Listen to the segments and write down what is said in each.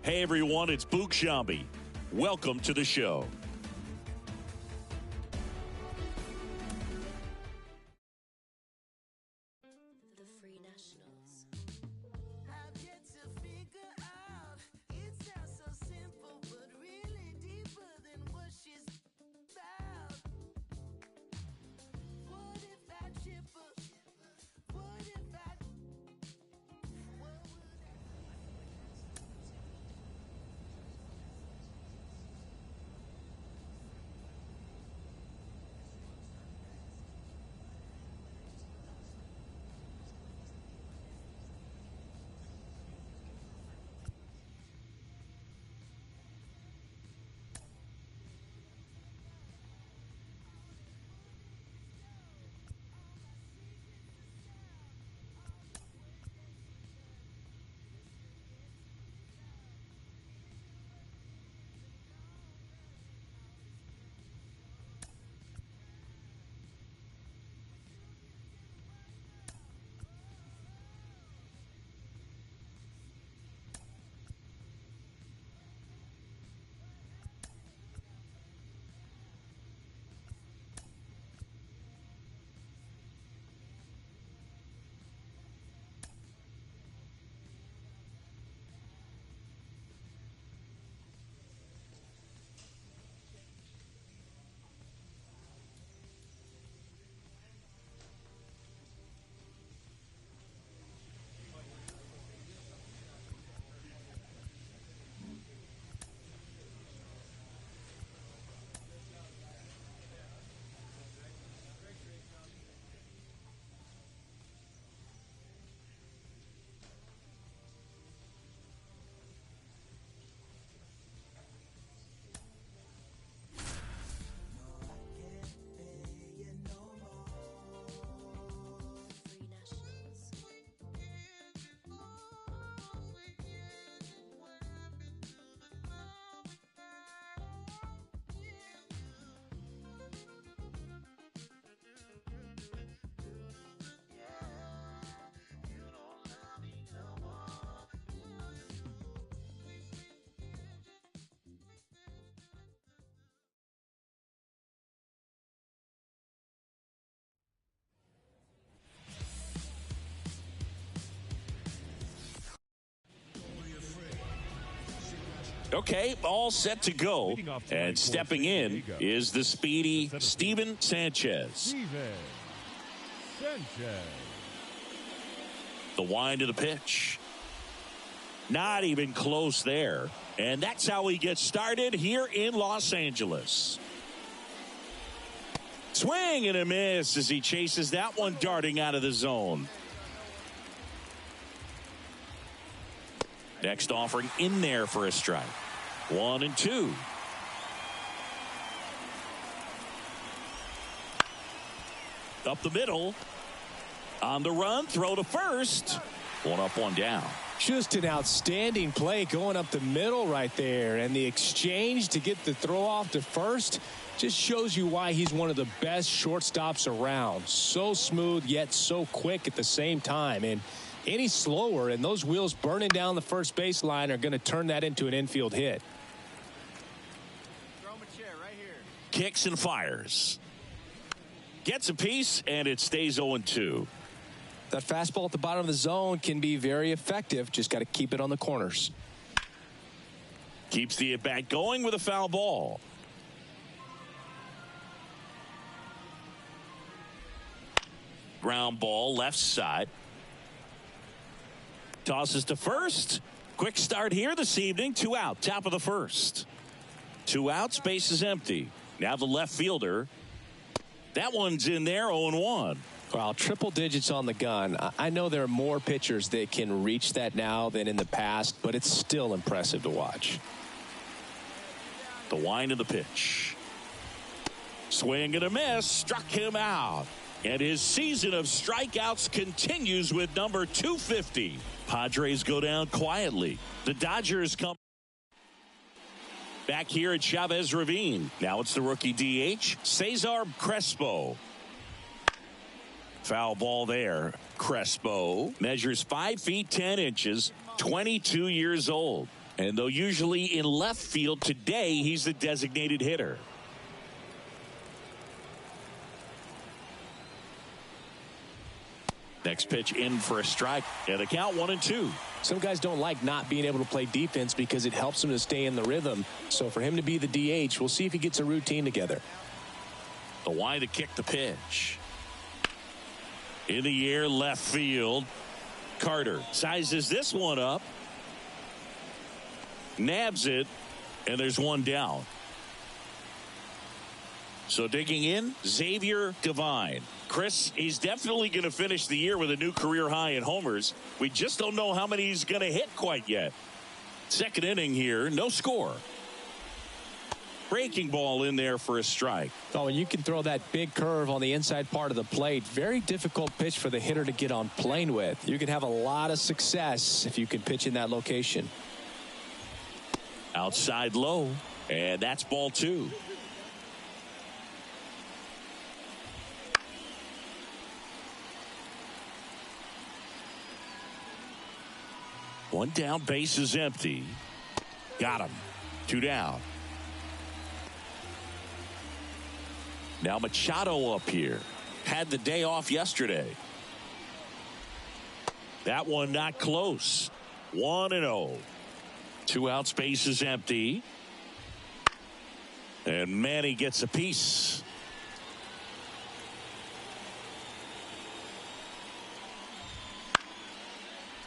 Hey everyone, it's Bukshambi. Welcome to the show. The Free Nationals. I've yet to figure out. It sounds so simple, but really deeper than what she's about. What if I trip up? What if I? What would I? Free Nationals. Okay, all set to go. Leading off tonight And for stepping San in Diego. is the speedy Steven Sanchez. Steven Sanchez. The wind of the pitch. Not even close there. And that's how he gets started here in Los Angeles. Swing and a miss as he chases that one darting out of the zone. Next offering in there for a strike. 1-2. Up the middle. On the run, throw to first. One up, one down. Just an outstanding play going up the middle right there. And the exchange to get the throw off to first just shows you why he's one of the best shortstops around. So smooth, yet so quick at the same time. And any slower, and those wheels burning down the first baseline are going to turn that into an infield hit. Throw him a chair right here. Kicks and fires. Gets a piece, and it stays 0-2. That fastball at the bottom of the zone can be very effective. Just got to keep it on the corners. Keeps the at-bat going with a foul ball. Ground ball, left side. Tosses to first. Quick start here this evening. 2 out, top of the first. 2 outs, base is empty. Now the left fielder. That one's in there, 0-1. Well, triple digits on the gun. I know there are more pitchers that can reach that now than in the past, but it's still impressive to watch. The wind of the pitch. Swing and a miss. Struck him out. And his season of strikeouts continues with number 250. Padres go down quietly. The Dodgers come back here at Chavez Ravine. Now it's the rookie DH, Cesar Crespo. Foul ball there. Crespo measures 5 feet 10 inches, 22 years old. And though usually in left field, today he's the designated hitter. Next pitch in for a strike. And the count 1-2. Some guys don't like not being able to play defense because it helps them to stay in the rhythm. So for him to be the DH, we'll see if he gets a routine together. The wind to kick the pitch. In the air, left field. Carter sizes this one up. Nabs it. And there's one down. So digging in, Xavier Devine. Chris, he's definitely going to finish the year with a new career high in homers. We just don't know how many he's going to hit quite yet. Second inning here, no score. Breaking ball in there for a strike. Oh, and you can throw that big curve on the inside part of the plate. Very difficult pitch for the hitter to get on plane with. You can have a lot of success if you can pitch in that location. Outside low, and that's ball 2. One down, base is empty. Got him. 2 down. Now Machado up here. Had the day off yesterday. That one not close. 1-0. 2 outs, base is empty. And Manny gets a piece.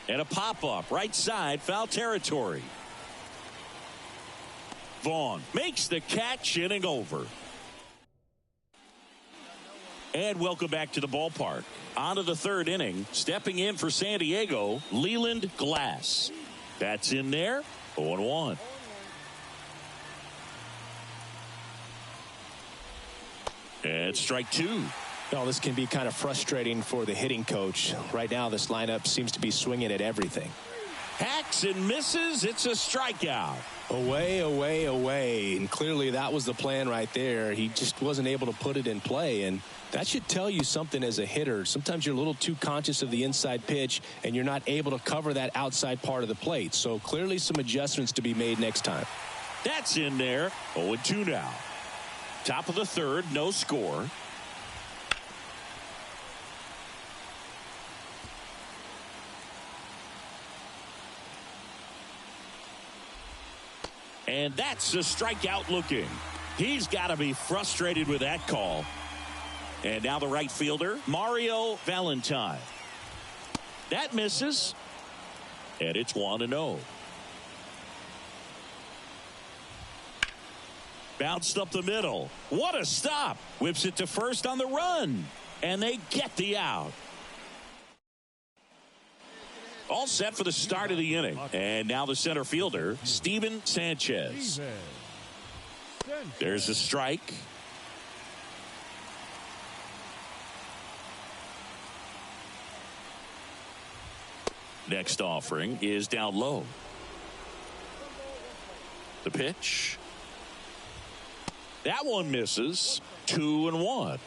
And a pop-up, right side, foul territory. Vaughn makes the catch, inning over. And welcome back to the ballpark. On to the third inning, stepping in for San Diego, Leland Glass. That's in there, 0-1. And strike 2. Well, this can be kind of frustrating for the hitting coach. Right now, this lineup seems to be swinging at everything. Hacks and misses. It's a strikeout. Away, away, away. And clearly that was the plan right there. He just wasn't able to put it in play. And that should tell you something as a hitter. Sometimes you're a little too conscious of the inside pitch and you're not able to cover that outside part of the plate. So clearly some adjustments to be made next time. That's in there. 0-2 now. Top of the third, no score. And that's a strikeout looking. He's got to be frustrated with that call. And now the right fielder, Mario Valentine. That misses. And it's 1-0. Bounced up the middle. What a stop. Whips it to first on the run. And they get the out. All set for the start of the inning. And now the center fielder, Steven Sanchez. There's a strike. Next offering is down low. The pitch. That one misses. 2-1.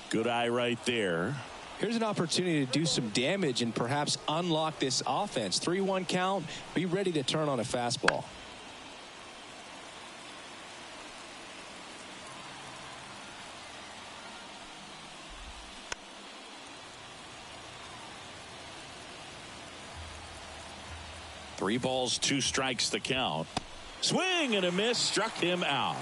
Good eye right there. Here's an opportunity to do some damage and perhaps unlock this offense. 3-1 count. Be ready to turn on a fastball. Three balls, 2 strikes the count. Swing and a miss, struck him out.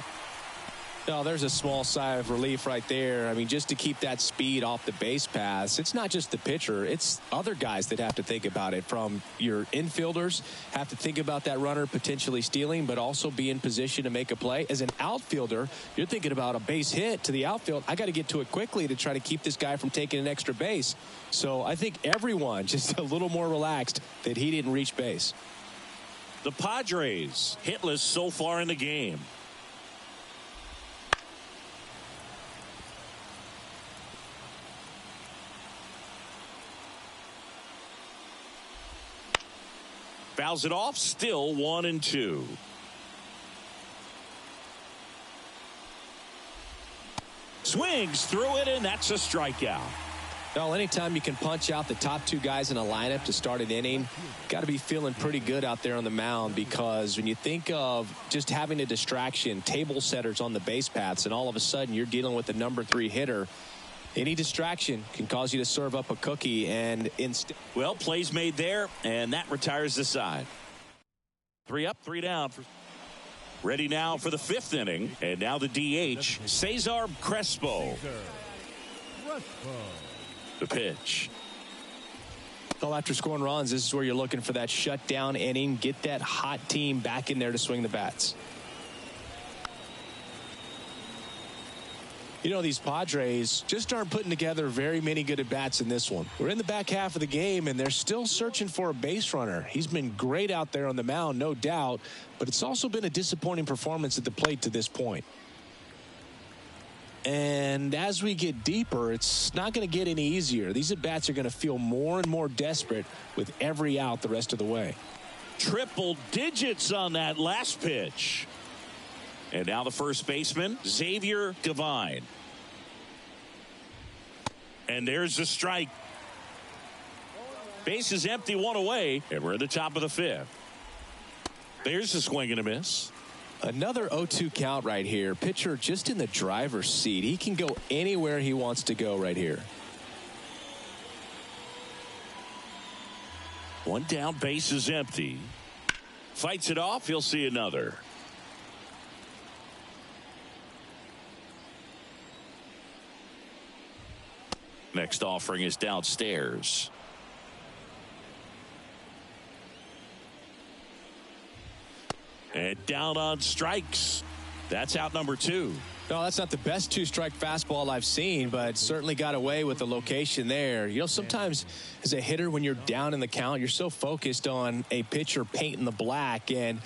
No, there's a small sigh of relief right there. I mean, just to keep that speed off the base paths. It's not just the pitcher. It's other guys that have to think about it. From your infielders have to think about that runner potentially stealing, but also be in position to make a play. As an outfielder, you're thinking about a base hit to the outfield. I got to get to it quickly to try to keep this guy from taking an extra base. So I think everyone just a little more relaxed that he didn't reach base. The Padres hitless so far in the game. Fouls it off, still 1-2. Swings through it, and that's a strikeout. Well, anytime you can punch out the top two guys in a lineup to start an inning, got to be feeling pretty good out there on the mound, because when you think of just having a distraction, table setters on the base paths, and all of a sudden you're dealing with the number 3 hitter, any distraction can cause you to serve up a cookie. And well, plays made there, and that retires the side. 3 up, 3 down. Ready now for the 5th inning, and now the DH, Cesar Crespo. The pitch. Well, after scoring runs, this is where you're looking for that shutdown inning, get that hot team back in there to swing the bats. You know, these Padres just aren't putting together very many good at-bats in this one. We're in the back half of the game, and they're still searching for a base runner. He's been great out there on the mound, no doubt, but it's also been a disappointing performance at the plate to this point. And as we get deeper, it's not going to get any easier. These at-bats are going to feel more and more desperate with every out the rest of the way. Triple digits on that last pitch. And now the first baseman, Xavier Devine. And there's the strike. Base is empty, 1 away, and we're at the top of the 5th. There's the swing and a miss. Another 0-2 count right here. Pitcher just in the driver's seat. He can go anywhere he wants to go right here. 1 down, base is empty. Fights it off, he'll see another. Next offering is downstairs. And down on strikes. That's out number 2. No, that's not the best 2-strike fastball I've seen, but certainly got away with the location there. You know, sometimes as a hitter, when you're down in the count, you're so focused on a pitcher painting the black, and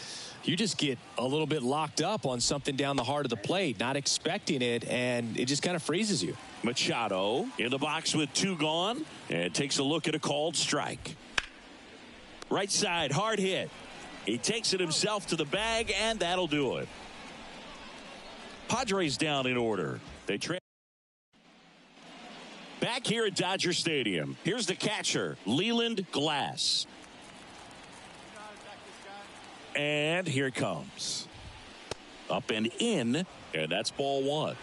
you just get a little bit locked up on something down the heart of the plate, not expecting it, and it just kind of freezes you. Machado in the box with 2 gone, and takes a look at a called strike. Right side, hard hit. He takes it himself to the bag, and that'll do it. Padres down in order. They back here at Dodger Stadium. Here's the catcher, Leland Glass. And here it comes. Up and in, and that's ball 1.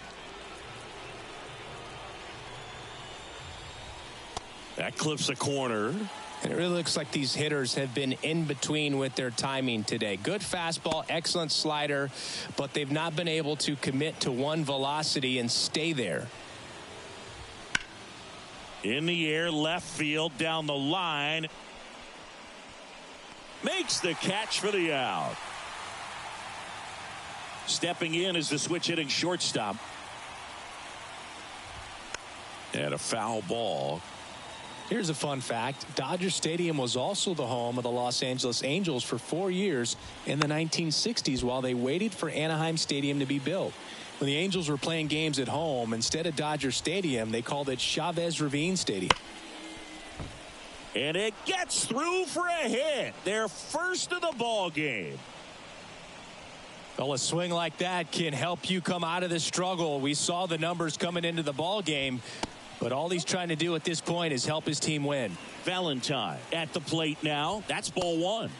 That clips a corner. And it really looks like these hitters have been in between with their timing today. Good fastball, excellent slider, but they've not been able to commit to one velocity and stay there. In the air, left field, down the line. Makes the catch for the out. Stepping in is the switch hitting shortstop. And a foul ball. Here's a fun fact. Dodger Stadium was also the home of the Los Angeles Angels for 4 years in the 1960s while they waited for Anaheim Stadium to be built. When the Angels were playing games at home, instead of Dodger Stadium, they called it Chavez Ravine Stadium. And it gets through for a hit. Their first of the ball game. Well, a swing like that can help you come out of this struggle. We saw the numbers coming into the ball game. But all he's trying to do at this point is help his team win. Valentine at the plate now. That's ball 1.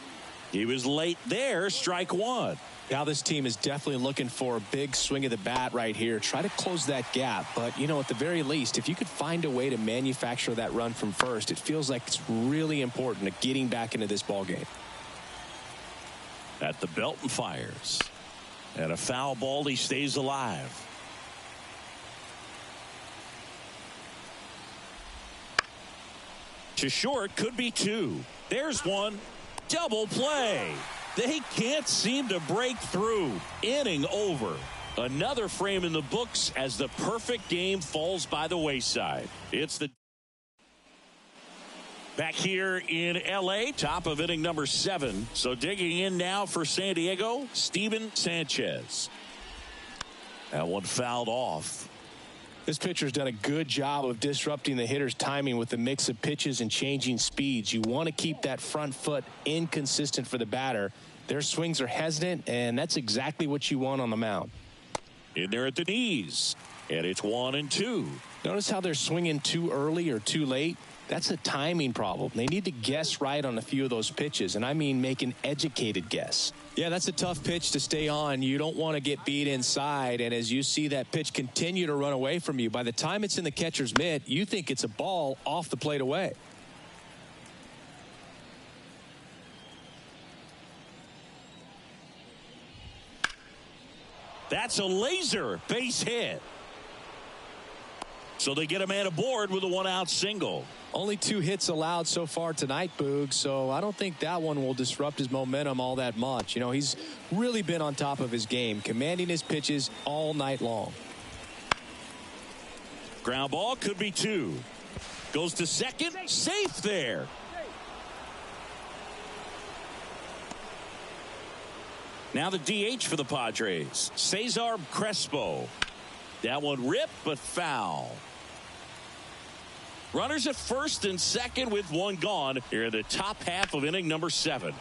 He was late there. Strike 1. Now this team is definitely looking for a big swing of the bat right here. Try to close that gap. But, you know, at the very least, if you could find a way to manufacture that run from first, it feels like it's really important to getting back into this ball game. At the belt and fires. And a foul ball. He stays alive. To short, could be 2. There's 1. Double play. They can't seem to break through. Inning over. Another frame in the books as the perfect game falls by the wayside. It's the back here in L.A., top of inning number 7. So digging in now for San Diego, Steven Sanchez. That one fouled off. This pitcher's done a good job of disrupting the hitter's timing with the mix of pitches and changing speeds. You want to keep that front foot inconsistent for the batter. Their swings are hesitant, and that's exactly what you want on the mound. In there at the knees. and it's 1-2. Notice how they're swinging too early or too late? That's a timing problem. They need to guess right on a few of those pitches, and I mean make an educated guess. Yeah, that's a tough pitch to stay on. You don't want to get beat inside, and as you see that pitch continue to run away from you, by the time it's in the catcher's mitt, you think it's a ball off the plate away. That's a laser base hit. So they get a man aboard with a one-out single. Only 2 hits allowed so far tonight, Boog, so I don't think that one will disrupt his momentum all that much. You know, he's really been on top of his game, commanding his pitches all night long. Ground ball could be 2. Goes to second, safe there. Now the DH for the Padres, Cesar Crespo. That one ripped, but foul. Runners at first and second with 1 gone here in the top half of inning number 7.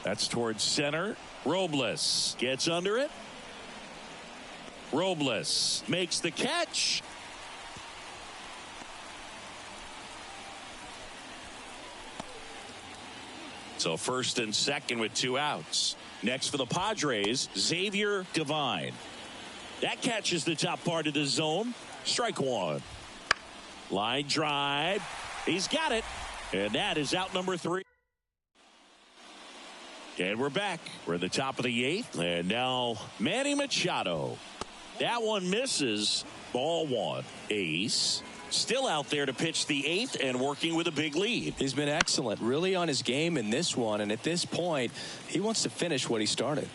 That's towards center. Robles gets under it. Robles makes the catch. So first and second with 2 outs. Next for the Padres, Xavier Devine. That catches the top part of the zone. Strike 1. Line drive. He's got it. And that is out number 3. And we're back. We're at the top of the 8th. And now Manny Machado. That one misses. Ball 1. Ace. Still out there to pitch the 8th and working with a big lead. He's been excellent, really on his game in this one. And at this point, he wants to finish what he started.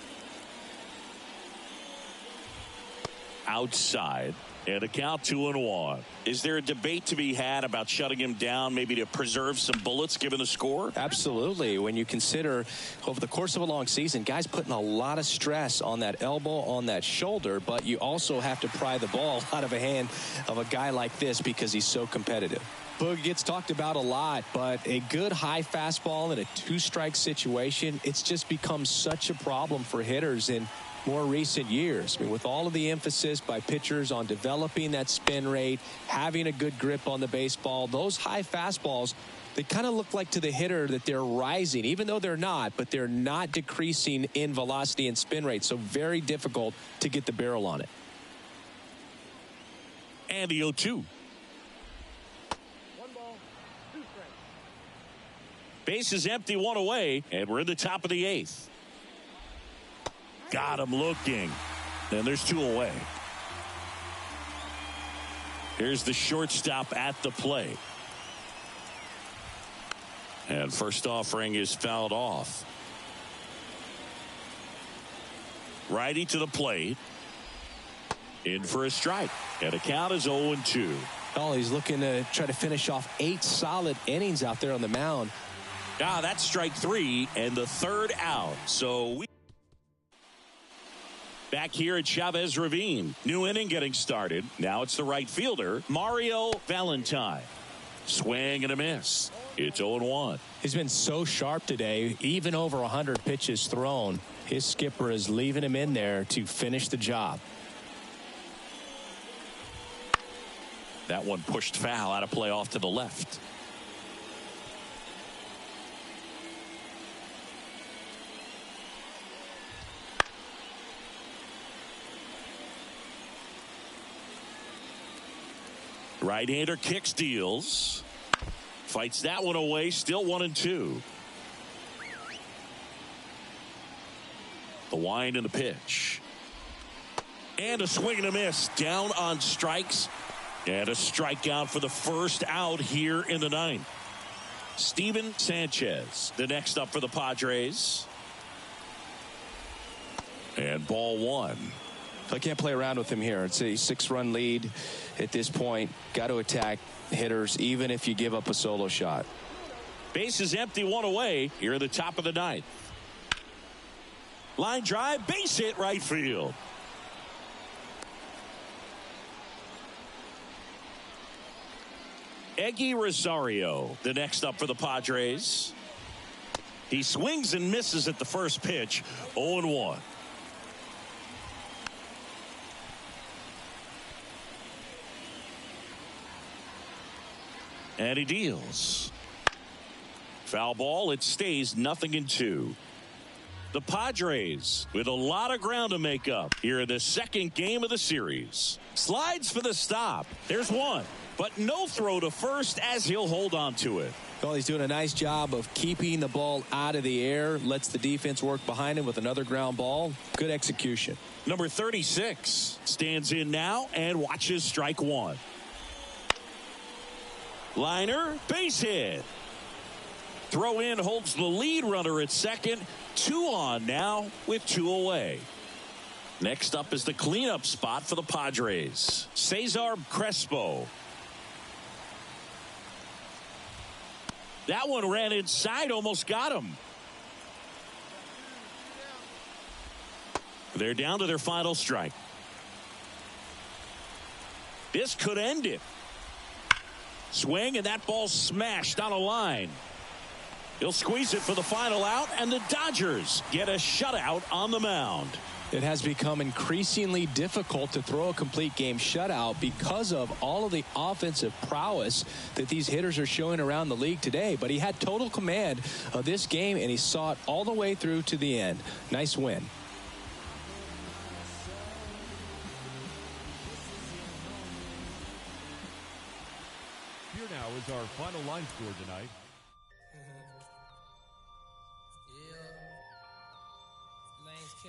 Outside. And a count 2-1. Is there a debate to be had about shutting him down, maybe to preserve some bullets given the score? Absolutely. When you consider over the course of a long season, guys putting a lot of stress on that elbow, on that shoulder, but you also have to pry the ball out of a hand of a guy like this because he's so competitive. Boog gets talked about a lot, but a good high fastball in a 2-strike situation, it's just become such a problem for hitters in more recent years. I mean, with all of the emphasis by pitchers on developing that spin rate, having a good grip on the baseball, those high fastballs, they kind of look like to the hitter that they're rising, even though they're not, but they're not decreasing in velocity and spin rate. So very difficult to get the barrel on it. And the 0-2. Base is empty, 1 away, and we're in the top of the 8th. Got him looking. And there's 2 away. Here's the shortstop at the plate. And first offering is fouled off. Righty to the plate. In for a strike. And a count is 0-2. Oh, he's looking to try to finish off 8 solid innings out there on the mound. That's strike 3 and the 3rd out. So we back here at Chavez Ravine. New inning getting started. Now it's the right fielder, Mario Valentine. Swing and a miss. It's 0-1. He's been so sharp today, even over 100 pitches thrown. His skipper is leaving him in there to finish the job. That one pushed foul, out of play off to the left. Right-hander kick steals. Fights that one away. Still 1-2. The wind and the pitch. And a swing and a miss. Down on strikes. And a strikeout for the first out here in the 9th. Steven Sanchez, the next up for the Padres. And ball 1. I can't play around with him here. It's a 6-run lead at this point. Got to attack hitters even if you give up a solo shot. Base is empty, 1 away here at the top of the 9th. Line drive, base hit, right field. Eggy Rosario, the next up for the Padres. He swings and misses at the first pitch. 0-1. And he deals. Foul ball. It stays 0-2. The Padres with a lot of ground to make up here in the second game of the series. Slides for the stop. There's one, but no throw to first as he'll hold on to it. Well, he's doing a nice job of keeping the ball out of the air, lets the defense work behind him with another ground ball. Good execution. Number 36 stands in now and watches strike one. Liner, base hit. Throw in holds the lead runner at second. 2 on now with 2 away. Next up is the cleanup spot for the Padres. Cesar Crespo. That one ran inside, almost got him. They're down to their final strike. This could end it. Swing, and that ball smashed on a line. He'll squeeze it for the final out, and the Dodgers get a shutout on the mound. It has become increasingly difficult to throw a complete game shutout because of all of the offensive prowess that these hitters are showing around the league today. But he had total command of this game, and he saw it all the way through to the end. Nice win. Here now is our final line score tonight.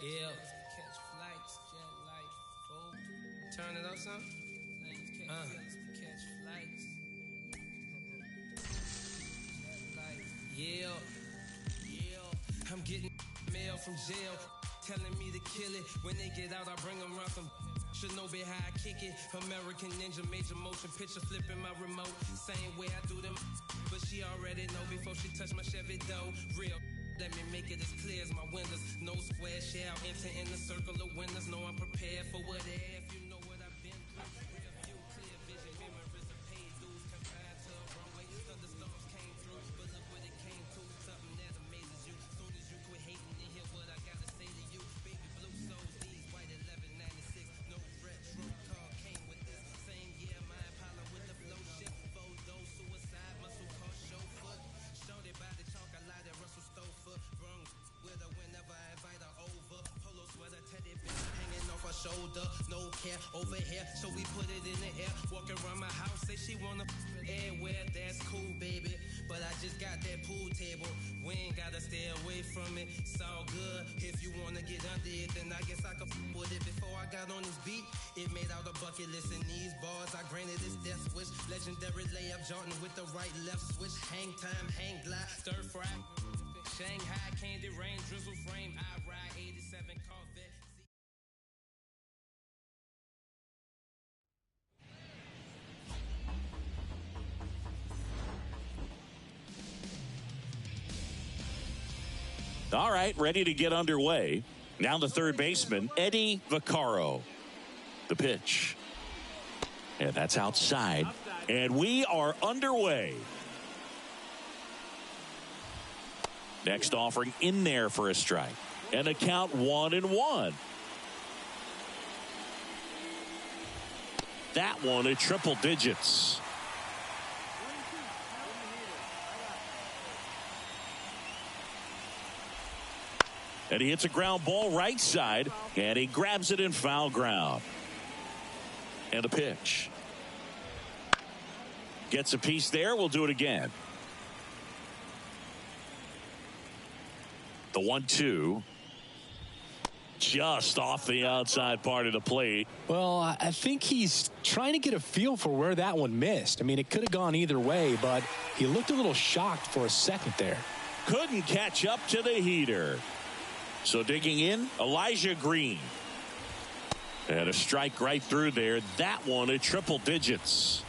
Yeah. Catch flights, jet light, folk. Turn it up, son. Catch flights. Yeah. I'm getting mail from jail, telling me to kill it. When they get out, I bring them around some. Should know be how I kick it. American Ninja, major motion picture, flipping my remote. Same way I do them, but she already know before she touch my Chevy dough. Real. Let me make it as clear as my windows. No square shall enter in the circle of winners. No, I'm prepared for what if you know what I've been through. Real view, clear vision, memories of paid dues. Confined to a runway, thunderstorms came through. But look what it came to, something that amazes you. Soon as you quit hating and hear what I gotta say to you. Baby blue souls, these white 1196. No retro car came with this. Same year, my Impala with the flow shift. Photo, suicide, muscle car, chauffeur. Shorty by the chalk, I light at Russell Stover. Wrong with her whenever I invite her over. Polo sweater, teddy bear hanging off her shoulder. No care over here, so we put it in the air. Walking around my house, say she wanna everywhere. That's cool, baby. But I just got that pool table. We ain't gotta stay away from it. It's all good. If you wanna get under it, then I guess I could with it. Before I got on this beat, it made out a bucket list in these bars. I granted this death wish. Legendary layup, Jordan with the right left switch. Hang time, hang glide, stir fry. Shanghai candy rain, drizzle frame. I ride 87 Corvette. All right, ready to get underway. Now the third baseman, Eddie Vaccaro. The pitch. And that's outside. And we are underway. Next offering in there for a strike. And a count 1-1. That one at triple digits. And he hits a ground ball right side, and he grabs it in foul ground. And a pitch. Gets a piece there. We'll do it again. The 1-2. Just off the outside part of the plate. Well, I think he's trying to get a feel for where that one missed. I mean, it could have gone either way, but he looked a little shocked for a second there. Couldn't catch up to the heater. So digging in, Elijah Green. And a strike right through there. That one at triple digits.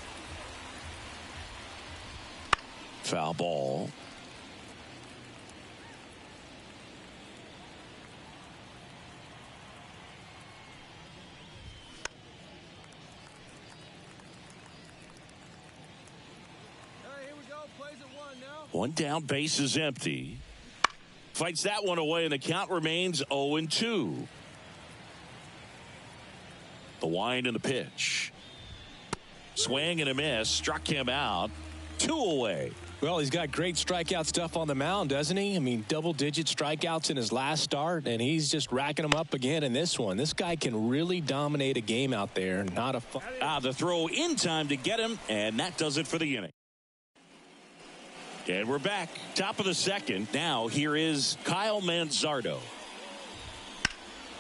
Foul ball. One down, base is empty. Fights that one away, and the count remains 0-2. The wind and the pitch. Swing and a miss. Struck him out. 2 away. Well, he's got great strikeout stuff on the mound, doesn't he? I mean, double-digit strikeouts in his last start, and he's just racking them up again in this one. This guy can really dominate a game out there. Not a fun. The throw in time to get him, and that does it for the inning. And we're back. Top of the second. Now here is Kyle Manzardo.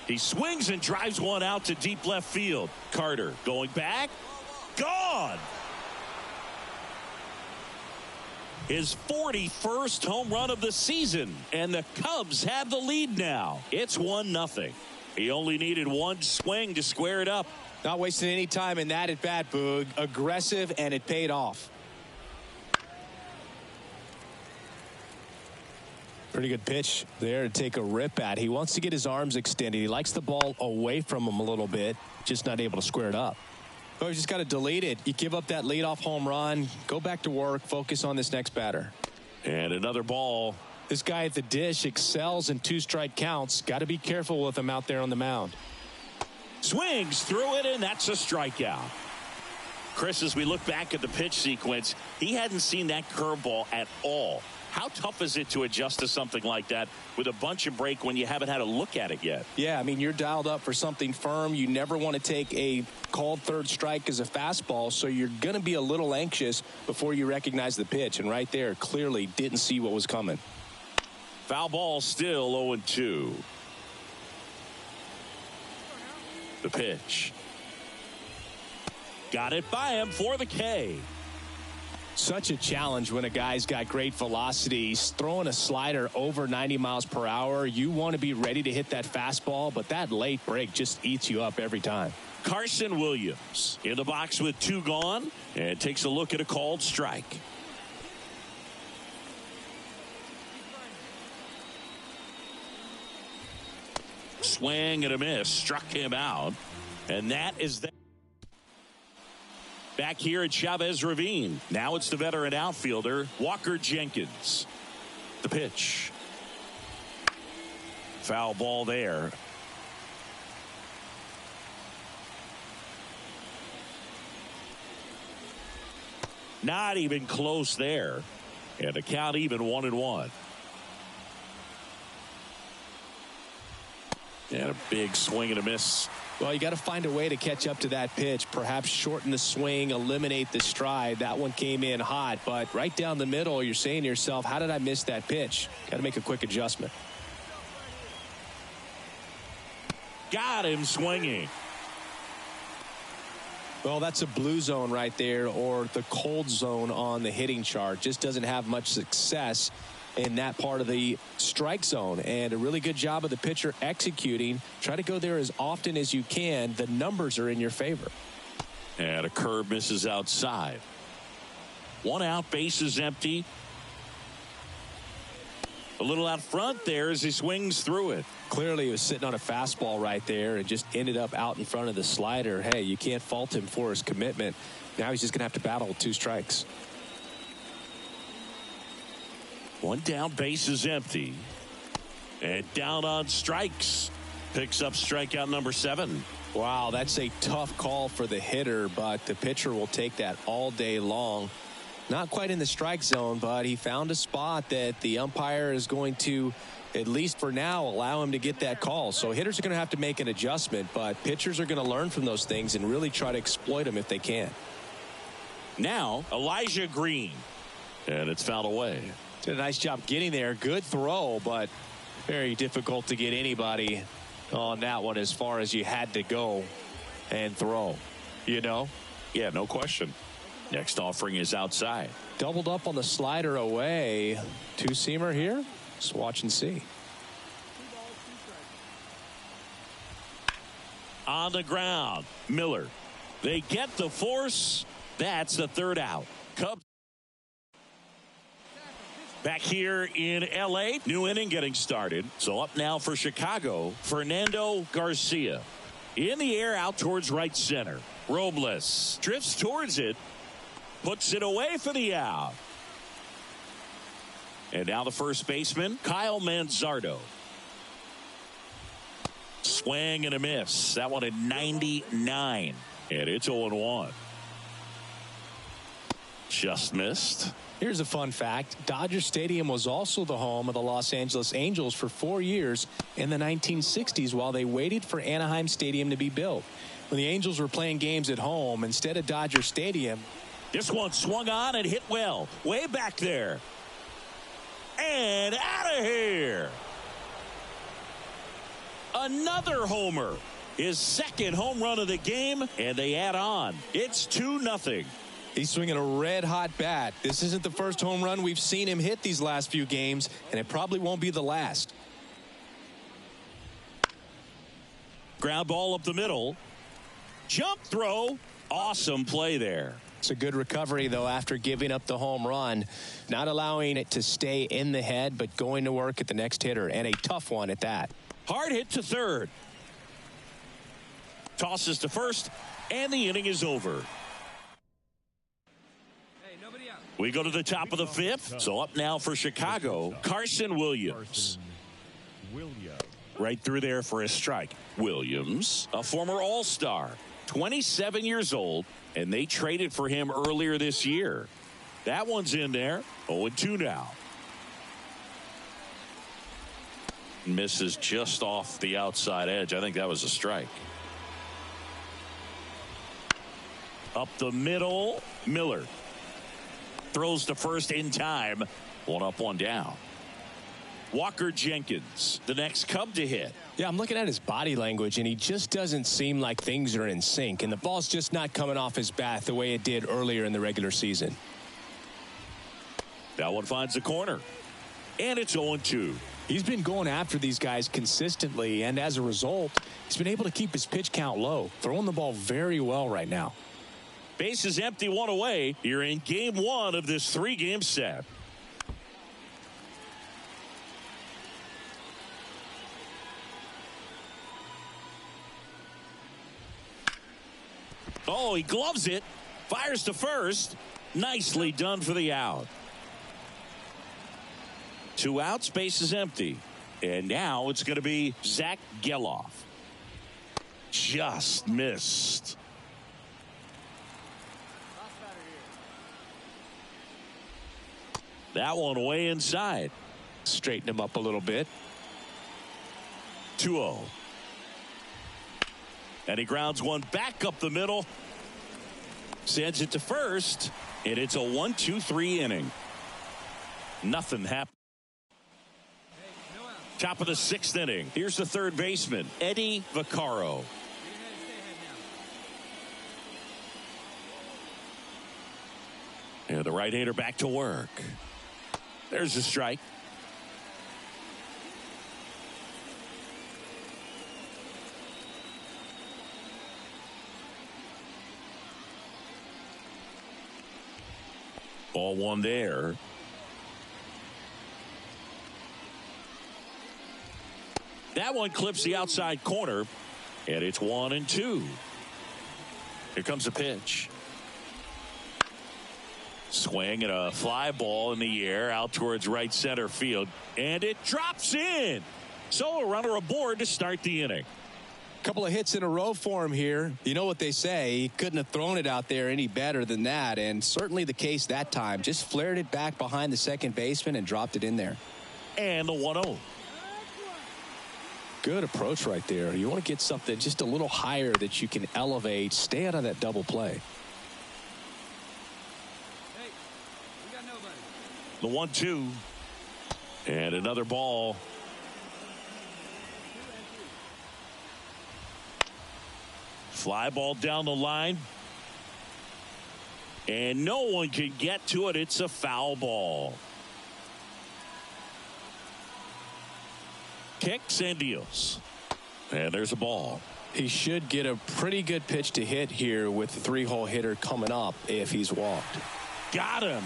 He swings and drives one out to deep left field. Carter going back. Gone. His 41st home run of the season, and the Cubs have the lead now. It's 1-0. He only needed one swing to square it up. Not wasting any time in that at bat, Boog. Aggressive, and it paid off. Pretty good pitch there to take a rip at. He wants to get his arms extended. He likes the ball away from him a little bit, just not able to square it up. Oh, you just got to delete it. You give up that leadoff home run. Go back to work. Focus on this next batter. And another ball. This guy at the dish excels in 2-strike counts. Got to be careful with him out there on the mound. Swings through it, and that's a strikeout. Chris, as we look back at the pitch sequence, he hadn't seen that curveball at all. How tough is it to adjust to something like that with a bunch of break when you haven't had a look at it yet? Yeah, I mean, you're dialed up for something firm. You never want to take a called third strike as a fastball, so you're going to be a little anxious before you recognize the pitch. And right there, clearly didn't see what was coming. Foul ball, still 0-2. The pitch. Got it by him for the K. Such a challenge when a guy's got great velocity. He's throwing a slider over 90 miles per hour. You want to be ready to hit that fastball, but that late break just eats you up every time. Carson Williams in the box with 2 gone and takes a look at a called strike. Swing and a miss. Struck him out. And that is that. Back here at Chavez Ravine. Now it's the veteran outfielder, Walker Jenkins. The pitch. Foul ball there. Not even close there. And the count even 1-1. And a big swing and a miss. Well, you got to find a way to catch up to that pitch. Perhaps shorten the swing, eliminate the stride. That one came in hot, but right down the middle, you're saying to yourself, how did I miss that pitch? Got to make a quick adjustment. Got him swinging. Well, that's a blue zone right there, or the cold zone on the hitting chart. Just doesn't have much success in that part of the strike zone, and a really good job of the pitcher executing. Try to go there as often as you can. The numbers are in your favor. And a curve misses outside. 1 out, base is empty. A little out front there as he swings through it. Clearly he was sitting on a fastball right there and just ended up out in front of the slider. Hey, you can't fault him for his commitment. Now he's just gonna have to battle with 2 strikes. 1 down, base is empty. And down on strikes. Picks up strikeout number 7. Wow, that's a tough call for the hitter, but the pitcher will take that all day long. Not quite in the strike zone, but he found a spot that the umpire is going to, at least for now, allow him to get that call. So hitters are going to have to make an adjustment, but pitchers are going to learn from those things and really try to exploit them if they can. Now, Elijah Green. And it's fouled away. Did a nice job getting there. Good throw, but very difficult to get anybody on that one as far as you had to go and throw. You know? Yeah, no question. Next offering is outside. Doubled up on the slider away. 2-seamer here. Just watch and see. On the ground, Miller. They get the force. That's the 3rd out. Cubs back here in L.A. New inning getting started. So up now for Chicago, Fernando Garcia. In the air out towards right center. Robles drifts towards it. Puts it away for the out. And now the first baseman, Kyle Manzardo. Swing and a miss. That one at 99. And it's 0-1. Just missed. Here's a fun fact. Dodger Stadium was also the home of the Los Angeles Angels for 4 years in the 1960s while they waited for Anaheim Stadium to be built. When the Angels were playing games at home instead of Dodger Stadium. This one swung on and hit well. Way back there. And out of here. Another homer. His second home run of the game, and they add on. It's 2-0. He's swinging a red-hot bat. This isn't the first home run we've seen him hit these last few games, and it probably won't be the last. Ground ball up the middle. Jump throw. Awesome play there. It's a good recovery, though, after giving up the home run. Not allowing it to stay in the head, but going to work at the next hitter, and a tough one at that. Hard hit to third. Tosses to first, and the inning is over. We go to the top of the fifth. So up now for Chicago, Carson Williams. Right through there for a strike. Williams, a former All-Star, 27 years old, and they traded for him earlier this year. That one's in there. 0-2 now. Misses just off the outside edge. I think that was a strike. Up the middle, Miller. Throws to first in time. 1 up, 1 down. Walker Jenkins, the next Cub to hit. Yeah, I'm looking at his body language, and he just doesn't seem like things are in sync, and the ball's just not coming off his bat the way it did earlier in the regular season. That one finds the corner, and it's 0-2. He's been going after these guys consistently, and as a result, he's been able to keep his pitch count low, throwing the ball very well right now. Base is empty, 1 away. You're in game 1 of this 3-game set. Oh, he gloves it. Fires to first. Nicely done for the out. 2 outs, base is empty. And now it's going to be Zach Geloff. Just missed. That one way inside. Straighten him up a little bit. 2-0. And he grounds one back up the middle. Sends it to first. And it's a 1-2-3 inning. Nothing happened. Top of the 6th inning. Here's the third baseman, Eddie Vaccaro. And the right-hander back to work. There's a strike. Ball 1 there. That one clips the outside corner, and it's 1-2. Here comes the pitch. Swing and a fly ball in the air out towards right center field, and it drops in. So a runner aboard to start the inning. Couple of hits in a row for him here. You know what they say, he couldn't have thrown it out there any better than that, and certainly the case that time. Just flared it back behind the second baseman and dropped it in there. And the 1-0. Good approach right there. You want to get something just a little higher that you can elevate. Stay out of that double play. The 1-2. And another ball. Fly ball down the line. And no one can get to it. It's a foul ball. Kicks and deals. And there's a ball. He should get a pretty good pitch to hit here with the 3-hole hitter coming up if he's walked. Got him.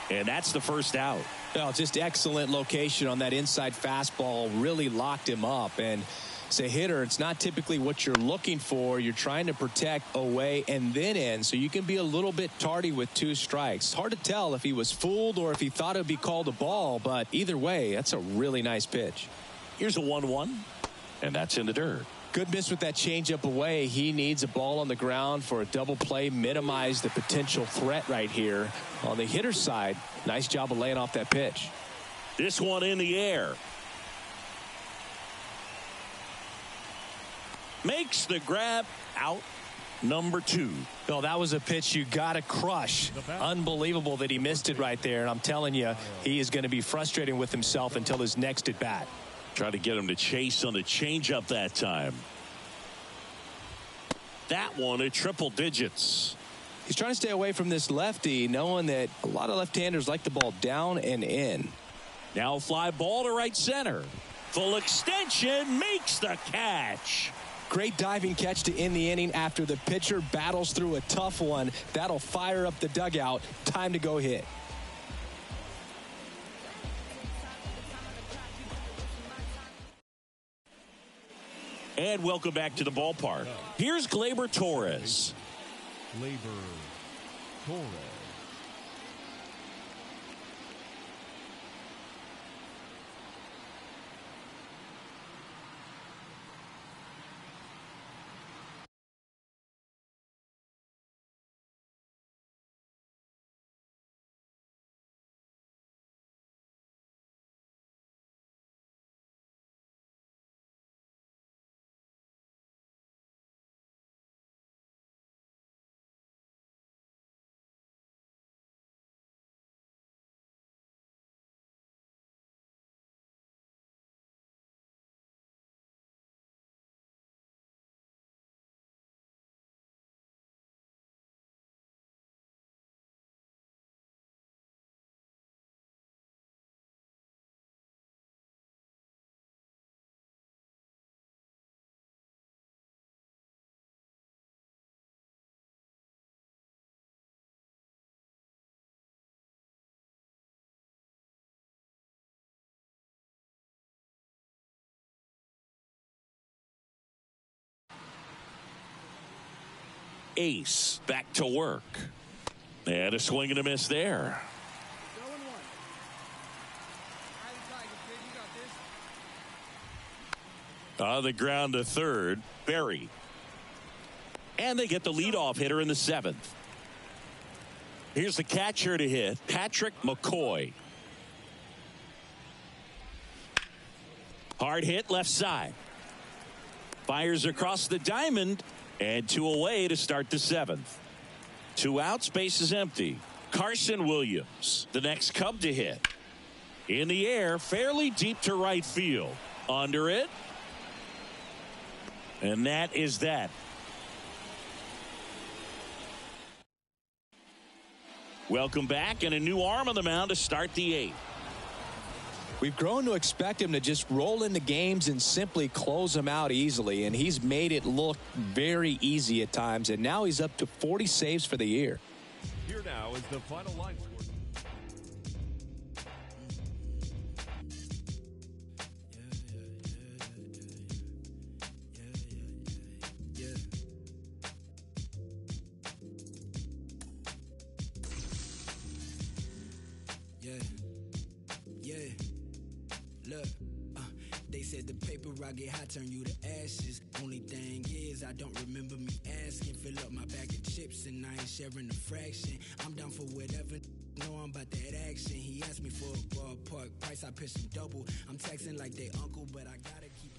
And that's the first out. Well, just excellent location on that inside fastball. Really locked him up. And as a hitter, it's not typically what you're looking for. You're trying to protect away and then in, so you can be a little bit tardy with 2 strikes. It's hard to tell if he was fooled or if he thought it would be called a ball, but either way, that's a really nice pitch. Here's a 1-1, and that's in the dirt. Good miss with that changeup away. He needs a ball on the ground for a double play, minimize the potential threat right here. On the hitter's side, nice job of laying off that pitch. This one in the air. Makes the grab, out number 2. No, that was a pitch you got to crush. Unbelievable that he missed it right there. And I'm telling you, he is going to be frustrating with himself until his next at bat. Try to get him to chase on the changeup that time. That one at triple digits. He's trying to stay away from this lefty, knowing that a lot of left-handers like the ball down and in. Now fly ball to right center. Full extension, makes the catch. Great diving catch to end the inning after the pitcher battles through a tough one. That'll fire up the dugout. Time to go hit. And welcome back to the ballpark. Here's Gleyber Torres. Gleyber Torres. Ace back to work. And a swing and a miss there. On the ground to third, Berry. And they get the leadoff hitter in the 7th. Here's the catcher to hit, Patrick McCoy. Hard hit left side. Fires across the diamond. And 2 away to start the 7th. 2 outs, base is empty. Carson Williams, the next Cub to hit. In the air, fairly deep to right field. Under it. And that is that. Welcome back, and a new arm on the mound to start the 8th. We've grown to expect him to just roll into games and simply close them out easily, and he's made it look very easy at times, and now he's up to 40 saves for the year. Here now is the final line score. I get high, turn you to ashes. Only thing is, I don't remember me asking. Fill up my bag of chips and I ain't sharing a fraction. I'm down for whatever. Know I'm about that action. He asked me for a ballpark price. I pitched him double. I'm texting like they uncle, but I gotta keep